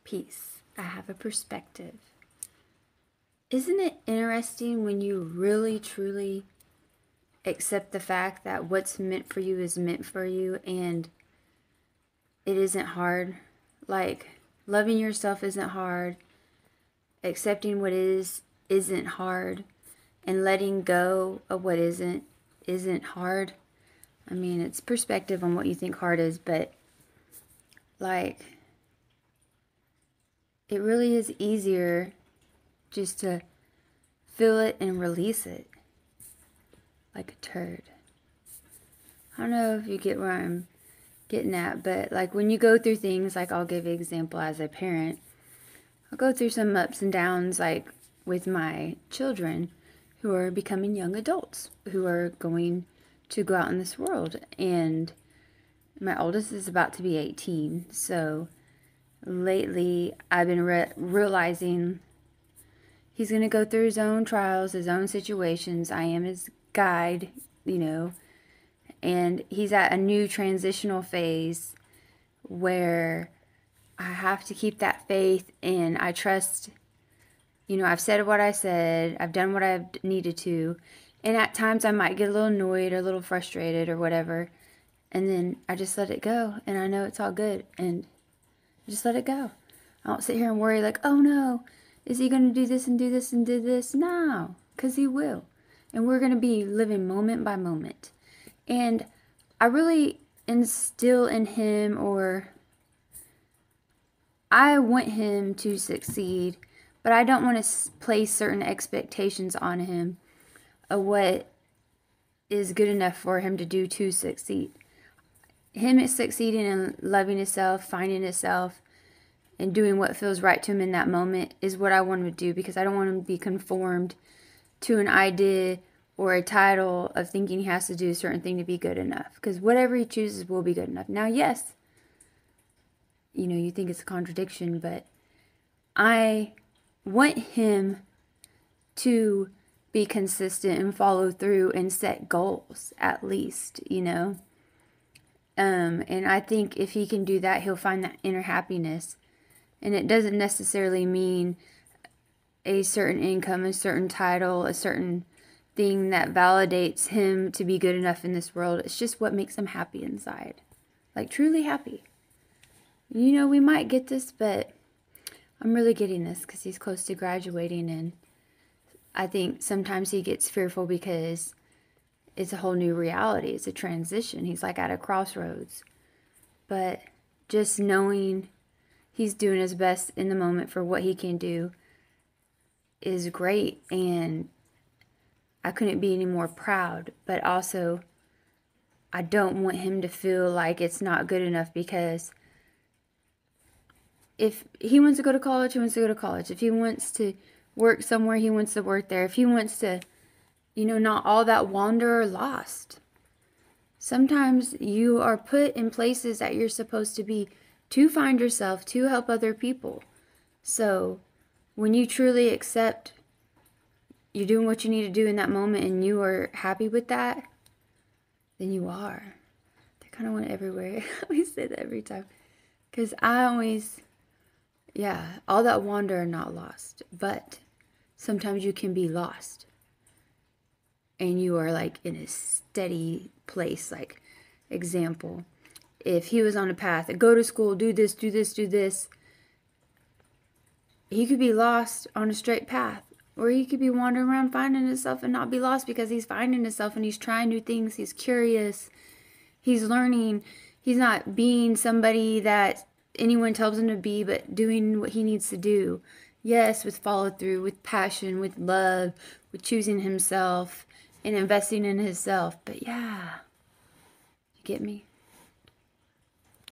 peace. I have a perspective. Isn't it interesting when you really, truly accept the fact that what's meant for you is meant for you and it isn't hard? Like, loving yourself isn't hard. Accepting what is isn't hard. And letting go of what isn't hard. I mean, it's perspective on what you think hard is, but like, it really is easier just to feel it and release it like a turd. I don't know if you get where I'm getting at, but like when you go through things, like I'll give you an example as a parent. I'll go through some ups and downs, like with my children who are becoming young adults, who are going to go out in this world. And my oldest is about to be 18, so lately I've been realizing he's going to go through his own trials, his own situations. I am his guide, and he's at a new transitional phase where I have to keep that faith and I trust. I've said what I said, I've done what I've needed to, and at times I might get a little annoyed or a little frustrated or whatever, and then I just let it go, and I know it's all good, and I just let it go. I don't sit here and worry like, oh no, is he going to do this and do this and do this? No, because he will. And we're going to be living moment by moment. And I really instill in him, or I want him to succeed, but I don't want to place certain expectations on him of what is good enough for him to do to succeed. Him is succeeding and loving himself, finding himself, and doing what feels right to him in that moment is what I want him to do, because I don't want him to be conformed to an idea or a title of thinking he has to do a certain thing to be good enough. Because whatever he chooses will be good enough. Now, yes, you think it's a contradiction, but I want him to be consistent and follow through and set goals, at least, and I think if he can do that, he'll find that inner happiness. And it doesn't necessarily mean a certain income, a certain title, a certain thing that validates him to be good enough in this world. It's just what makes him happy inside. Like, truly happy. We might get this, but I'm really getting this because he's close to graduating, and I think sometimes he gets fearful because it's a whole new reality. It's a transition. He's like at a crossroads. But just knowing he's doing his best in the moment for what he can do is great, and I couldn't be any more proud. But also, I don't want him to feel like it's not good enough, because if he wants to go to college, he wants to go to college. If he wants to work somewhere, he wants to work there. If he wants to, not all that wander or lost. Sometimes you are put in places that you're supposed to be to find yourself, to help other people. So when you truly accept you're doing what you need to do in that moment and you are happy with that, then you are. They kind of went everywhere. I always say that every time. Because I always, all that wander are not lost. But sometimes you can be lost. And you are like in a steady place. Like, example, if he was on a path, go to school, do this, do this, do this, he could be lost on a straight path. Or he could be wandering around finding himself and not be lost, because he's finding himself and he's trying new things. He's curious. He's learning. He's not being somebody that anyone tells him to be, but doing what he needs to do. Yes, with follow through, with passion, with love, with choosing himself and investing in himself. But you get me?